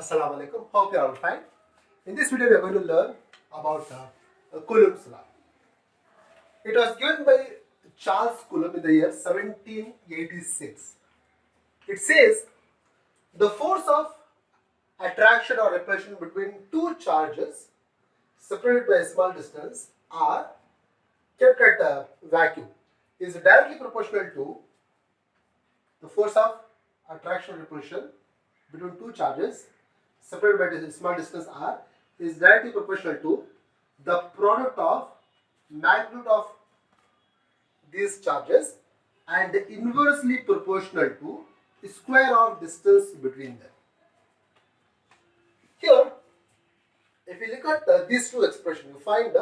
Assalamu alaikum. Hope you are all fine. In this video, we are going to learn about Coulomb's law. It was given by Charles Coulomb in the year 1786. It says the force of attraction or repulsion between two charges separated by a small distance are kept at a vacuum is directly proportional to the force of attraction or repulsion between two charges separated by a small distance r is directly proportional to the product of magnitude of these charges and inversely proportional to the square of distance between them. Here, if you look at these two expressions, you find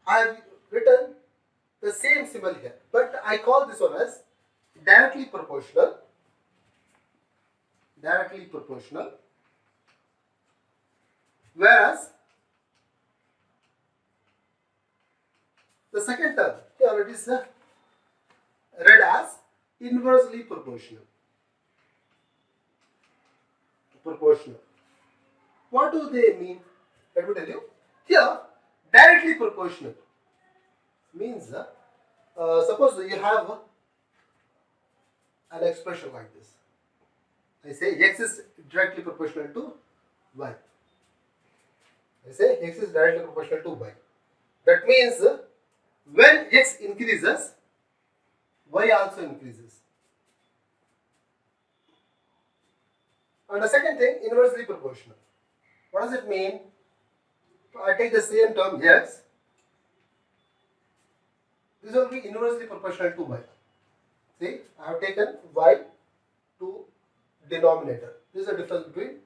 I have written the same symbol here, but I call this one as directly proportional. Directly proportional. Whereas the second term here it is read as inversely proportional. Proportional. What do they mean? Let me tell you. Here, directly proportional means suppose you have an expression like this. I say x is directly proportional to y. I say x is directly proportional to y. That means when x increases, y also increases. And the second thing, inversely proportional. What does it mean? I take the same term x. This will be inversely proportional to y. See, I have taken y to denominator. This is the difference between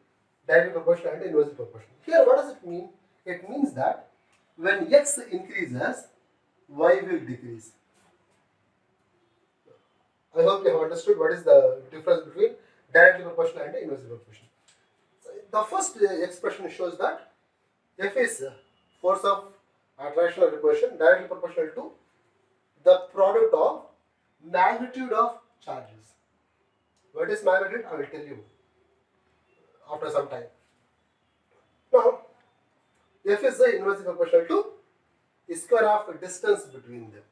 directly proportional and inversely proportional. Here, what does it mean? It means that when x increases, y will decrease. I hope you have understood what is the difference between directly proportional and inversely proportional. So the first expression shows that F is force of attraction or repulsion directly proportional to the product of magnitude of charges. What is magnitude? I will tell you after some time. Now, F is the inversely proportional to the square of distance between them.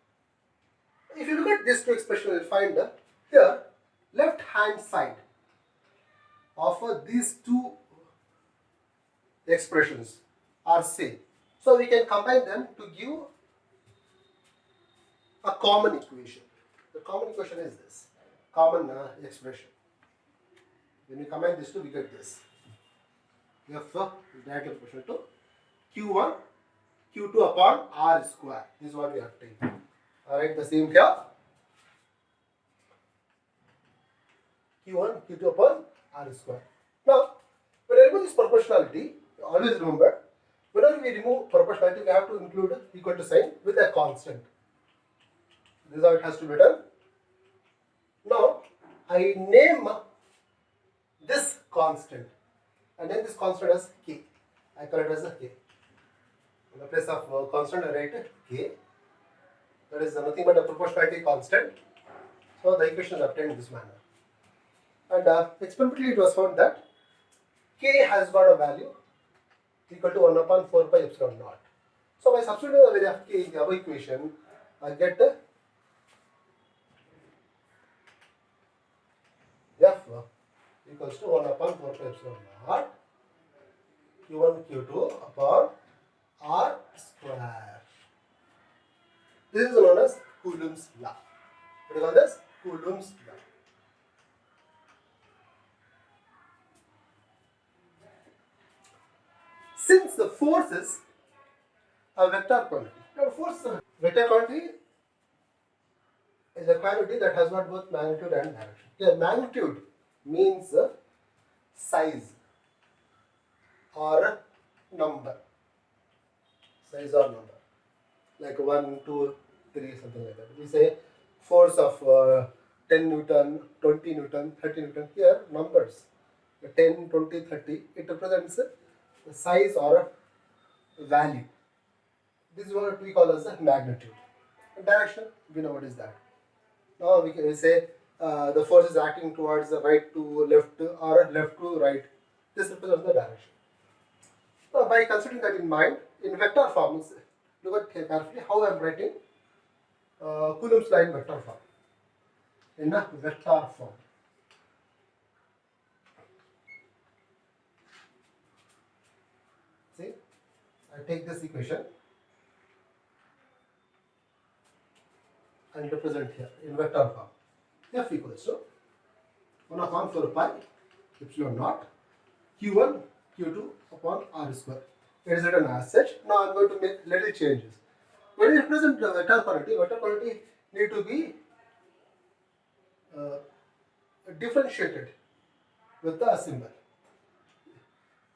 If you look at these two expressions, you will find here left hand side of these two expressions are same. So we can combine them to give a common equation. The common equation is this common expression. When we combine these two, we get this. F is directly proportional to Q1 Q2 upon R square. This is what we have taken. Alright, the same here. Q1 Q2 upon R square. Now, when I remove this proportionality, always remember, whenever we remove proportionality, we have to include equal to sign with a constant. This is how it has to be done. Now, I name this constant. I name this constant as K. I call it as a K. In the place of constant, I write K. That is nothing but a proportionality constant. So the equation is obtained in this manner. And experimentally, it was found that K has got a value equal to 1 upon 4 pi epsilon naught. So by substituting the value of K in the above equation, I get F equals to 1 upon 4 pi epsilon naught Q1 Q2 upon R square. This is known as Coulomb's law. What is called as Coulomb's law. Since the force is a vector quantity, now force is a vector quantity is a quantity that has got both magnitude and direction. Here, magnitude means size or number. Size or number. Like 1, 2, 3, something like that. We say force of 10 Newton, 20 Newton, 30 Newton. Here, numbers 10, 20, 30. It represents the size or value. This is what we call as the magnitude. Direction, we know what is that. Now we can say the force is acting towards the right to left or left to right. This represents the direction. Now, by considering that in mind, in vector forms, look at carefully how I am writing Coulomb's law in vector form. In a vector form. See, I take this equation and represent here in vector form. F equals to 1 upon 4 pi epsilon naught q1 q2 upon r square. It is written as such. Now I am going to make little changes. When you represent the vector quantity need to be differentiated with the symbol.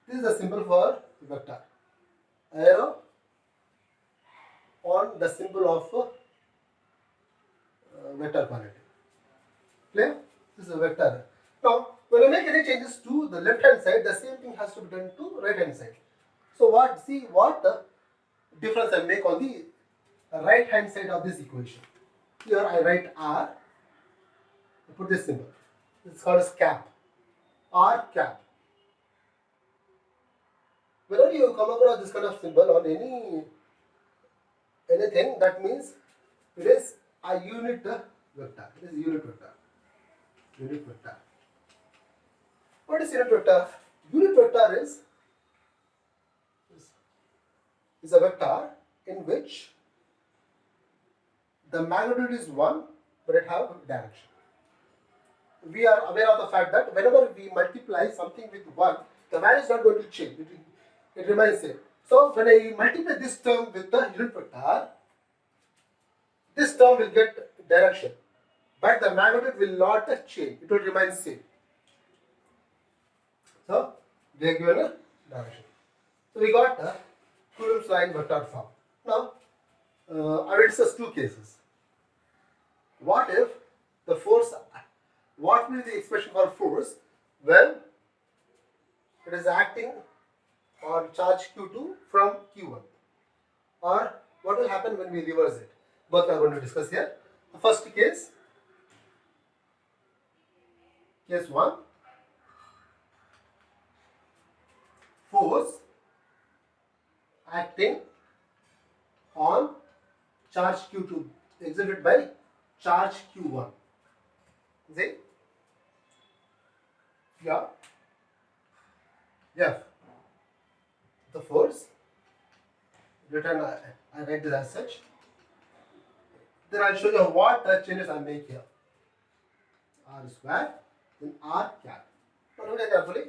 This is the symbol for vector. Arrow on the symbol of vector quantity. Clear? This is a vector. Now, when I make any changes to the left hand side, the same thing has to be done to right hand side. So what difference I make on the right hand side of this equation. Here I write R, I put this symbol. It's called as cap. R cap. Whenever you come across this kind of symbol on anything, that means it is a unit vector. It is a unit vector. Unit vector. What is unit vector? Unit vector is a vector in which the magnitude is 1 but it have direction. We are aware of the fact that whenever we multiply something with 1, the value is not going to change. It remains same. So when I multiply this term with the unit vector, this term will get direction, but the magnitude will not change. It will remain same. So they are given a direction. So we got the Coulomb's law in vector form. Now I will discuss two cases. What if the force? What will be the expression for force when it is acting on charge Q2 from Q1? Or what will happen when we reverse it? Both are going to discuss here. The first case 1, force acting on charge Q2 exerted by charge Q1. See? Yeah. F. The force written, I write this as such. Then I'll show you what changes I make here. R square, then R cap. Now look at carefully.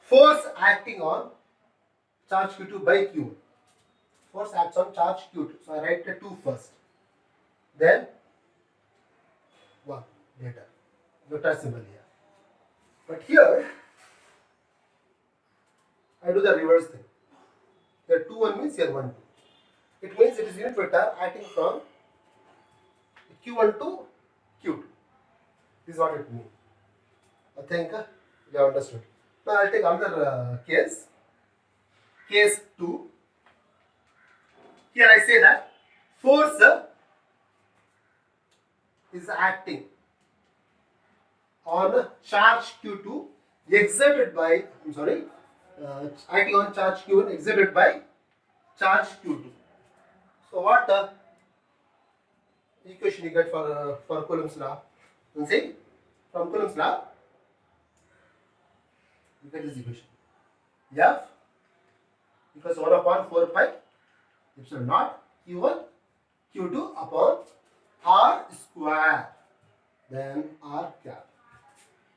Force acting on charge Q2 by Q1. Force acts on charge Q2. So I write the 2 first. Then 1 later. Vector symbol here. But here I do the reverse thing. Here 2 1 means here 1 2. It means it is unit vector acting from Q1 to Q2. This is what it means. I think you have understood. Now I'll take another case. Case 2. Here I say that force is acting on charge Q2 exerted by, acting on charge Q1 exerted by charge Q2. So what equation you get for Coulomb's law? You see, from Coulomb's law, you get this equation. F equals 1 upon 4 pi epsilon naught Q1 Q2 upon R square, then R cap.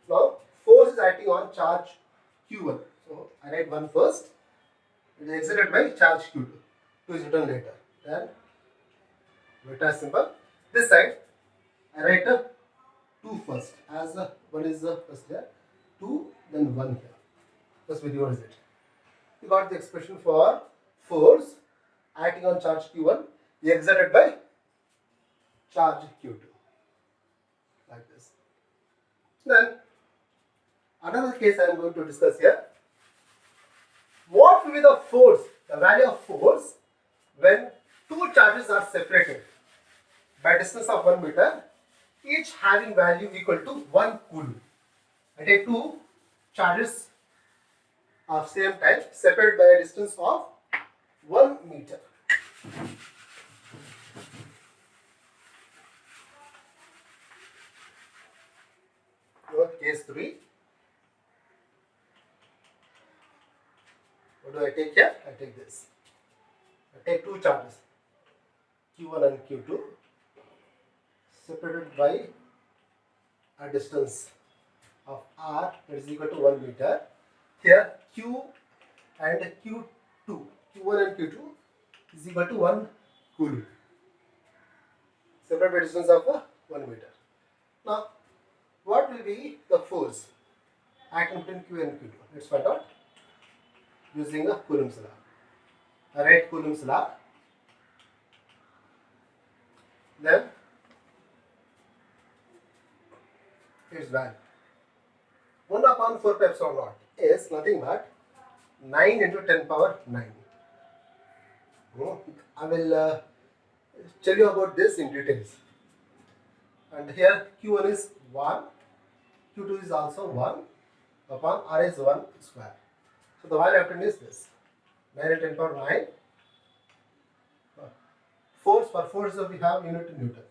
Now force is acting on charge Q1. So I write 1 first. It is exerted by charge Q2. 2 is written later. Then vector symbol. This side I write 2 first. As 1 is first here. 2 then 1 here. First we reverse it. We got the expression for force acting on charge Q1 exerted by charge Q2. Like this. Then another case I am going to discuss here. What will be the force, the value of force when two charges are separated by distance of 1 meter, each having value equal to 1 coulomb. I take two charges of same type separated by a distance of 1 meter. Case 3. What do I take here? I take this. I take two charges, Q1 and Q2, separated by a distance of R that is equal to 1 meter. Here Q and Q2, Q1 and Q2 is equal to 1 coulomb. Separate by distance of 1 meter. Now, what will be the force acting between Q and Q2? Let's find out using a Coulomb's law. Write Coulomb's law. Then its value 1 upon 4 pi epsilon naught is nothing but 9 into 10 power 9. I will tell you about this in details. And here Q1 is 1, Q2 is also 1 upon R is 1 square. So the value obtained is this 9 into 10 power 9. Force, for force we have unit in Newton.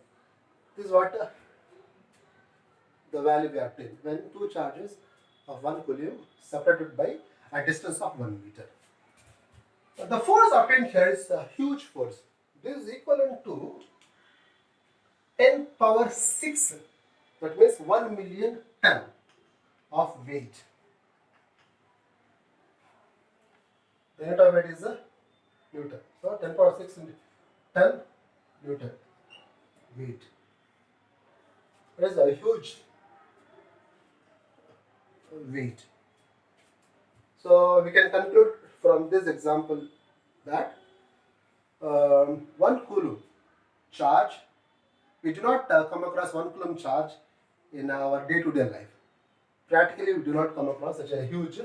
This is what the value we obtained when two charges of 1 coulomb separated by a distance of 1 meter. The force obtained here is a huge force. This is equivalent to 10 power 6. That means 1 million ton of weight. The unit of weight is a Newton. So 10 power 6 into 10 Newton weight. It is a huge weight. So we can conclude from this example that 1 coulomb charge, we do not come across 1 coulomb charge in our day-to-day life. Practically, we do not come across such a huge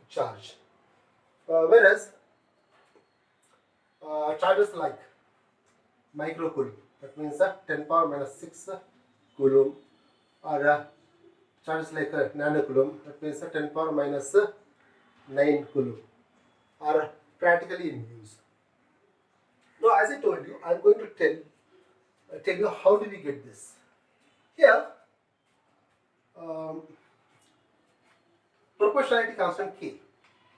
charge. Whereas charges like micro coulomb, that means 10 power minus 6 coulomb, or charges like nano coulomb, that means 10 power minus 9 coulomb, are practically in use. Now, as I told you, I am going to tell you how do we get this. Here, proportionality constant K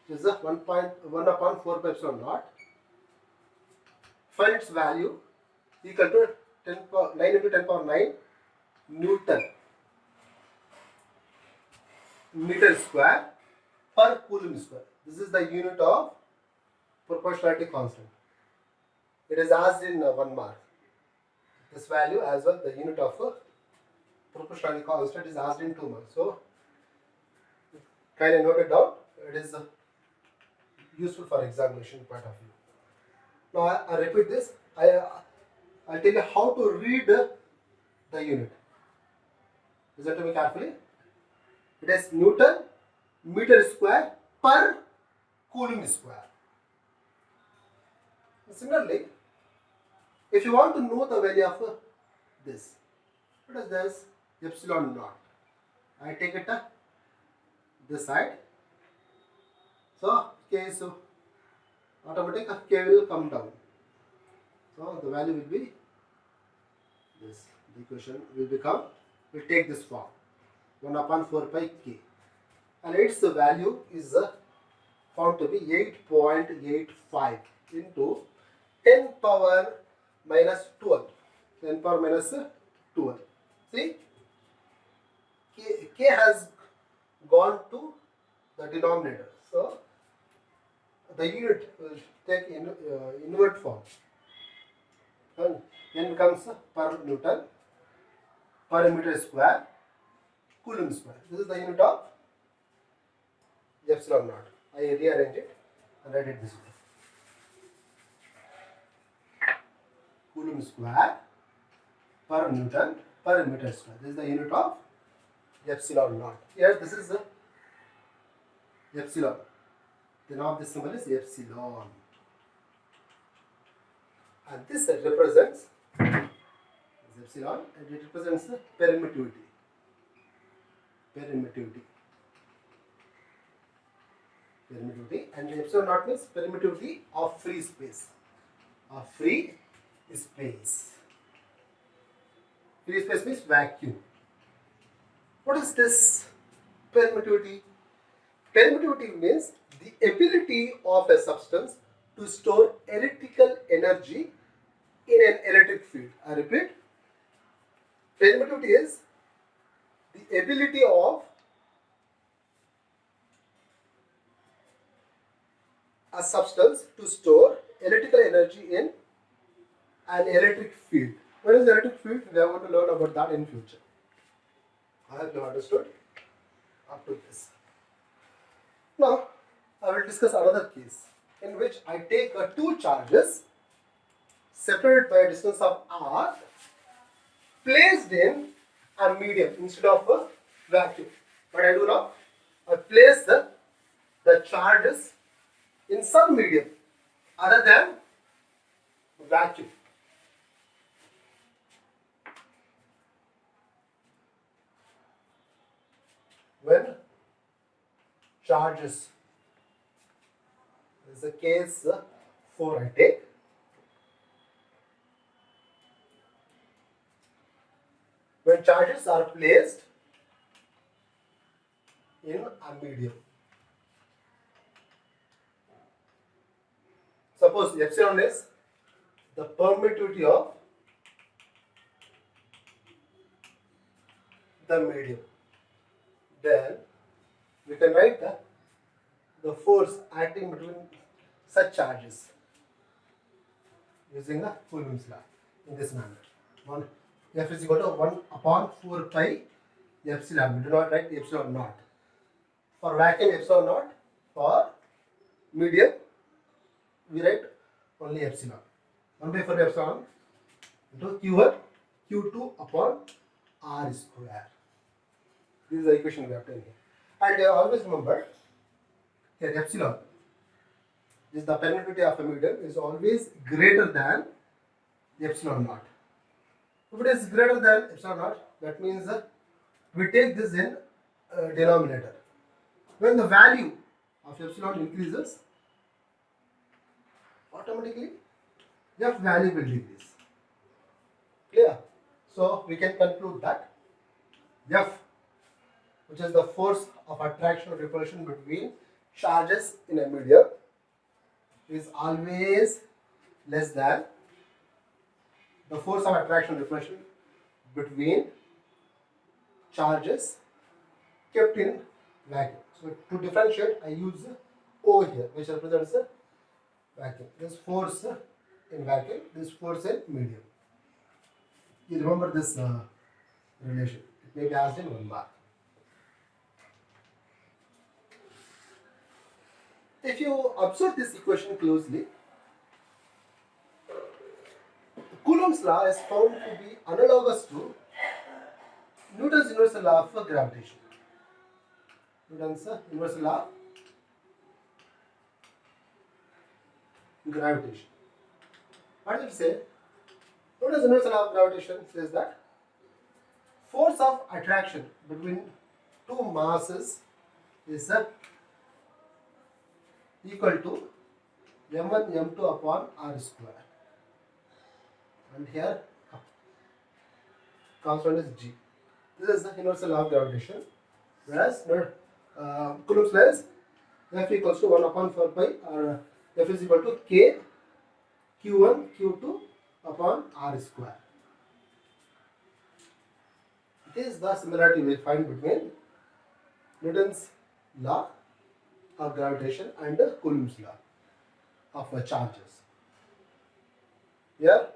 is 1 upon 4 pi epsilon naught. Find its value equal to 9 into 10 power 9 Newton meter square per coulomb square. This is the unit of proportionality constant. It is asked in 1 mark. This value as well, the unit of proportionality constant, is asked in 2 marks. So, kindly note it down. It is useful for examination point of view. Now, I repeat this. I'll tell you how to read the unit. Listen to me carefully. It is Newton meter square per coulomb square. Similarly, if you want to know the value of this, what is this? Epsilon naught. I take it this side. So K is automatic, K will come down. So the value will be this. The equation will become, we will take this form 1 upon 4 pi K, and its value is found to be 8.85 into 10 power minus 12. 10 power minus 12. See, K has gone to the denominator. So the unit will take invert form. And then becomes per Newton per meter square coulomb square. This is the unit of epsilon naught. I rearrange it and write it this way. Coulomb square per Newton per meter square. This is the unit of epsilon naught. Here this is the epsilon. The name of this symbol is epsilon. And this represents epsilon, and it represents the permittivity. Permittivity. permittivity, and epsilon naught means permittivity of free space. Of free space. Free space means vacuum. What is this permittivity? Permittivity means the ability of a substance to store electrical energy in an electric field. I repeat, permittivity is the ability of a substance to store electrical energy in an electric field. What is electric field? We are going to learn about that in future. I hope you have understood up to this. Now, I will discuss another case in which I take two charges separated by a distance of r placed in a medium instead of a vacuum. What I do now? I place the charges in some medium other than vacuum. When charges, this is the case 4 I take. When charges are placed in a medium. Suppose epsilon is the permittivity of the medium. Then we can write the force acting between such charges using the Coulomb's law in this manner. F is equal to 1 upon 4 pi epsilon. We do not write epsilon naught. For vacuum, epsilon naught. For medium, we write only epsilon. 1 by 4 epsilon into Q1 Q2 upon R square. This is the equation we have taken here. And always remember, here epsilon is the permittivity of a medium is always greater than epsilon naught. If it is greater than epsilon naught, that means we take this in denominator. When the value of epsilon increases, automatically F value will decrease. Clear? So we can conclude that F, which is the force of attraction or repulsion between charges in a medium, is always less than the force of attraction or repulsion between charges kept in vacuum. So to differentiate, I use O here, which represents a vacuum. This force in vacuum, this force in medium. You remember this relation. It may be asked in 1 mark. If you observe this equation closely, Coulomb's law is found to be analogous to Newton's universal law of gravitation. Newton's universal law of gravitation. What does it say? Newton's universal law of gravitation says that force of attraction between two masses is equal to m1 m2 upon r square, and here constant is g. This is the universal law of gravitation, whereas Coulomb's law is F equals to 1 upon 4 pi, or F is equal to k q1 q2 upon r square. It is the similarity we find between Newton's law of gravitation and Coulomb's law of charges. Here,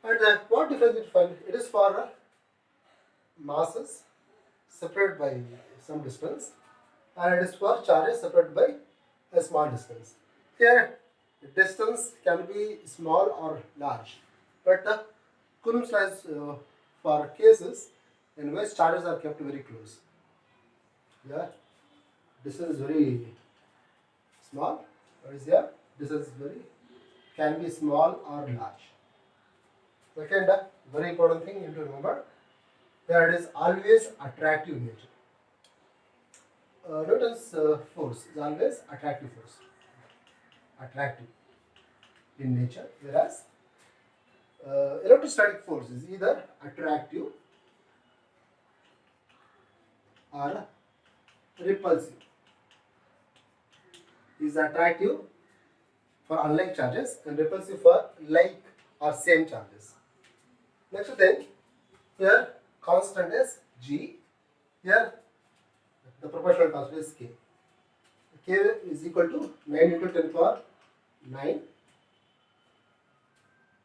and what difference we find? It is for masses separated by some distance, and it is for charges separated by a small distance. Here, the distance can be small or large, but Coulomb's law is for cases in which charges are kept very close. Here, distance is very small. What is here? Distance can be small or large. Second, very important thing you need to remember, that it is always attractive nature. Newton's force is always attractive force, attractive in nature, whereas electrostatic force is either attractive or repulsive. Is attractive for unlike charges and repulsive for like or same charges. Next thing, here constant is G, here the proportional constant is K. K is equal to 9 into 10 power 9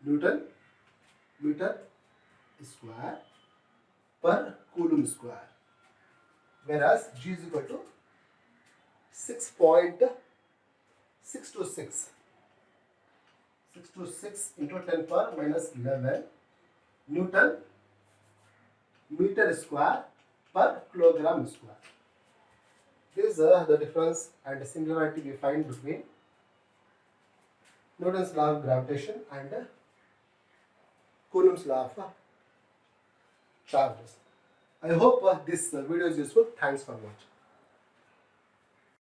Newton meter square per coulomb square, whereas G is equal to 6.626 into 10 power minus 11 Newton meter square per kilogram square. This is the difference and similarity we find between Newton's law of gravitation and Coulomb's law of charges. I hope this video is useful. Thanks for watching.